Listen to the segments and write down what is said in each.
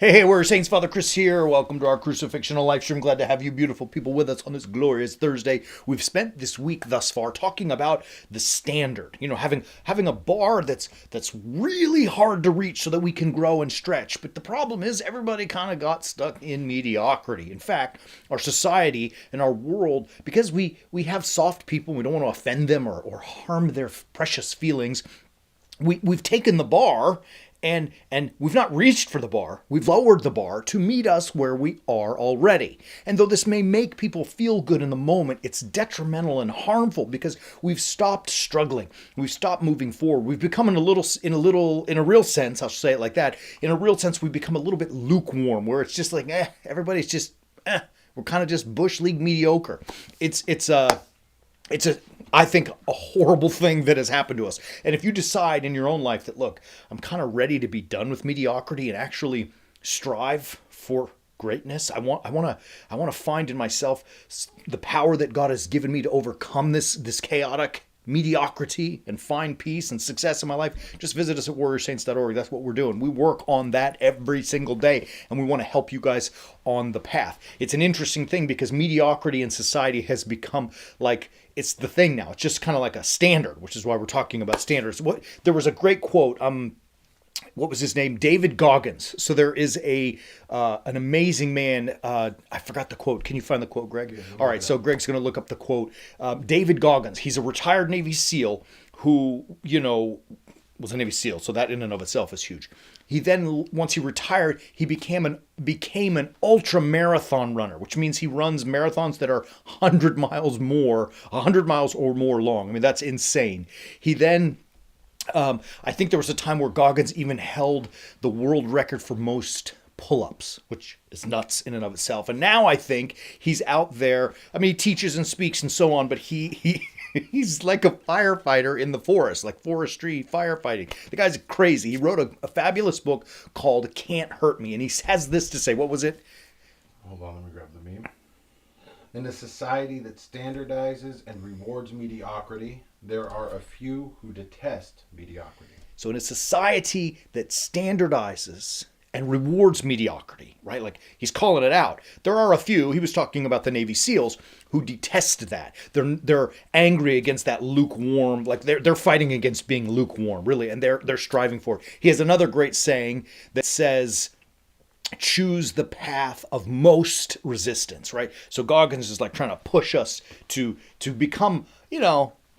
Hey, we're Saints. Father Chris here. Welcome to our Crucifixional Life stream. Glad to have you beautiful people with us on this glorious Thursday. We've spent this week thus far talking about the standard. You know, having a bar that's really hard to reach so that we can grow and stretch. But the problem is everybody kind of got stuck in mediocrity. In fact, our society and our world, because we have soft people, we don't want to offend them or harm their precious feelings. We've taken the bar and we've not reached for the bar. We've lowered the bar to meet us where we are already. And though this may make people feel good in the moment, it's detrimental and harmful because we've stopped struggling. We've stopped moving forward. We've become in a real sense, I'll say it like that. In a real sense, we've become a little bit lukewarm, where it's just like, everybody's just, we're kind of just bush league mediocre. I think, a horrible thing that has happened to us. And if you decide in your own life that, look, I'm kind of ready to be done with mediocrity and actually strive for greatness, I want to find in myself the power that God has given me to overcome this chaotic mediocrity and find peace and success in my life, just visit us at warriorsaints.org. That's what we're doing. We work on that every single day, and we want to help you guys on the path. It's an interesting thing because mediocrity in society has become like, it's the thing now. It's just kind of like a standard, which is why we're talking about standards. There was a great quote. What was his name? David Goggins. So there is an amazing man. I forgot the quote. Can you find the quote, Greg? Yeah, all right. So Greg's going to look up the quote. David Goggins. He's a retired Navy SEAL who, was a Navy SEAL. So that in and of itself is huge. He then, once he retired, he became an ultra marathon runner, which means he runs marathons that are 100 miles or more long. I mean, that's insane. He then, I think there was a time where Goggins even held the world record for most pull-ups, which is nuts in and of itself. And now I think he's out there. I mean, he teaches and speaks and so on, but he's like a firefighter in the forest, like forestry firefighting. The guy's crazy. He wrote a fabulous book called Can't Hurt Me, and he has this to say. What was it? Hold on, let me grab the meme. In a society that standardizes and rewards mediocrity, there are a few who detest mediocrity. So in a society that standardizes and rewards mediocrity, right? Like he's calling it out. There are a few, he was talking about the Navy SEALs, who detest that. They're angry against that lukewarm, like they're fighting against being lukewarm, really, and they're striving for it. He has another great saying that says, choose the path of most resistance, right? So Goggins is like trying to push us to become,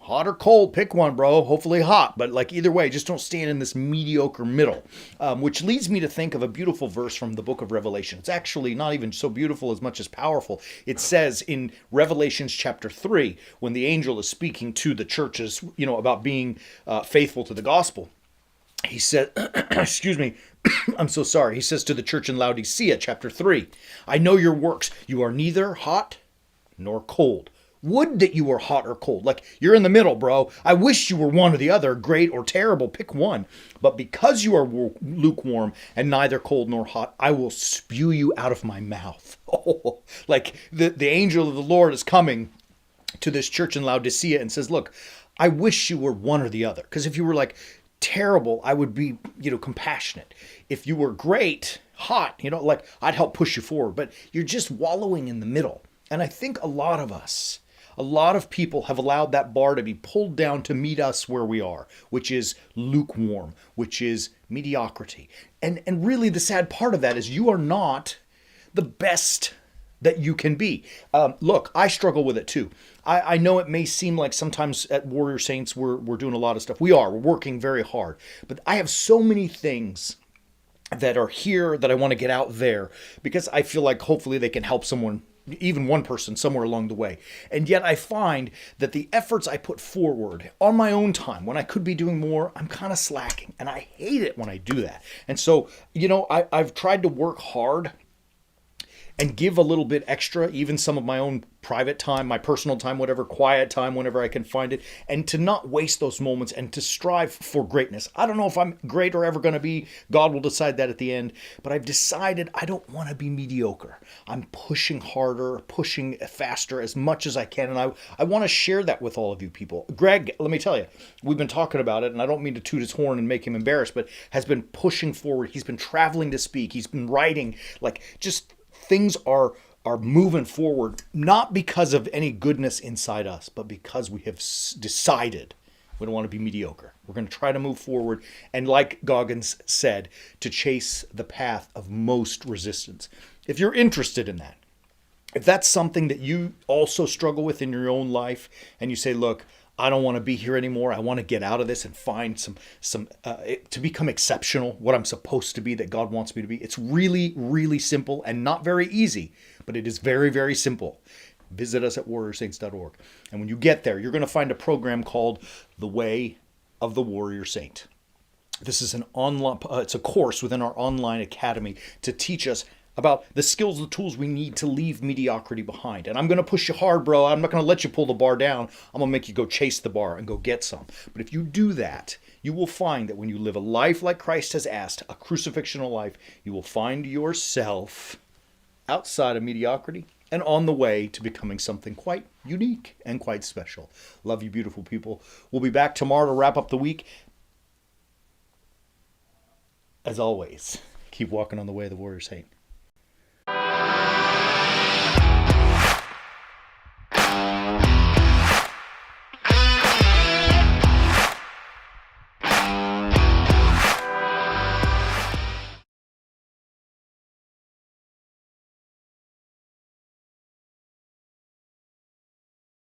hot or cold, pick one, bro. Hopefully hot, but like either way, just don't stand in this mediocre middle, which leads me to think of a beautiful verse from the book of Revelation. It's actually not even so beautiful as much as powerful. It says in Revelations chapter 3, when the angel is speaking to the churches, about being faithful to the gospel, he said, excuse me, I'm so sorry. He says to the church in Laodicea, chapter 3, I know your works. You are neither hot nor cold. Would that you were hot or cold. Like, you're in the middle, bro. I wish you were one or the other, great or terrible. Pick one. But because you are lukewarm and neither cold nor hot, I will spew you out of my mouth. Oh, like the angel of the Lord is coming to this church in Laodicea and says, look, I wish you were one or the other. Because if you were like terrible, I would be, compassionate. If you were great, hot, like I'd help push you forward. But you're just wallowing in the middle. And I think a lot of people have allowed that bar to be pulled down to meet us where we are, which is lukewarm, which is mediocrity. And really the sad part of that is you are not the best that you can be. Look, I struggle with it too. I know it may seem like sometimes at Warrior Saints we're doing a lot of stuff. We're working very hard. But I have so many things that are here that I want to get out there because I feel like hopefully they can help someone, even one person somewhere along the way. And yet I find that the efforts I put forward on my own time, when I could be doing more, I'm kind of slacking. And I hate it when I do that. And so, I've tried to work hard and give a little bit extra, even some of my own private time, my personal time, whatever, quiet time, whenever I can find it, and to not waste those moments and to strive for greatness. I don't know if I'm great or ever going to be. God will decide that at the end. But I've decided I don't want to be mediocre. I'm pushing harder, pushing faster as much as I can. And I want to share that with all of you people. Greg, let me tell you, we've been talking about it, and I don't mean to toot his horn and make him embarrassed, but has been pushing forward. He's been traveling to speak. He's been writing, like, just things are moving forward, not because of any goodness inside us, but because we have decided we don't want to be mediocre. We're going to try to move forward, and like Goggins said, to chase the path of most resistance. If you're interested in that, if that's something that you also struggle with in your own life, and you say, look, I don't want to be here anymore. I want to get out of this and find some to become exceptional, what I'm supposed to be, that God wants me to be. It's really, really simple and not very easy, but it is very, very simple. Visit us at warriorsaints.org. And when you get there, you're going to find a program called The Way of the Warrior Saint. This is it's a course within our online academy to teach us about the skills, the tools we need to leave mediocrity behind. And I'm going to push you hard, bro. I'm not going to let you pull the bar down. I'm going to make you go chase the bar and go get some. But if you do that, you will find that when you live a life like Christ has asked, a crucifixional life, you will find yourself outside of mediocrity and on the way to becoming something quite unique and quite special. Love you, beautiful people. We'll be back tomorrow to wrap up the week. As always, keep walking on the way of the warrior saint.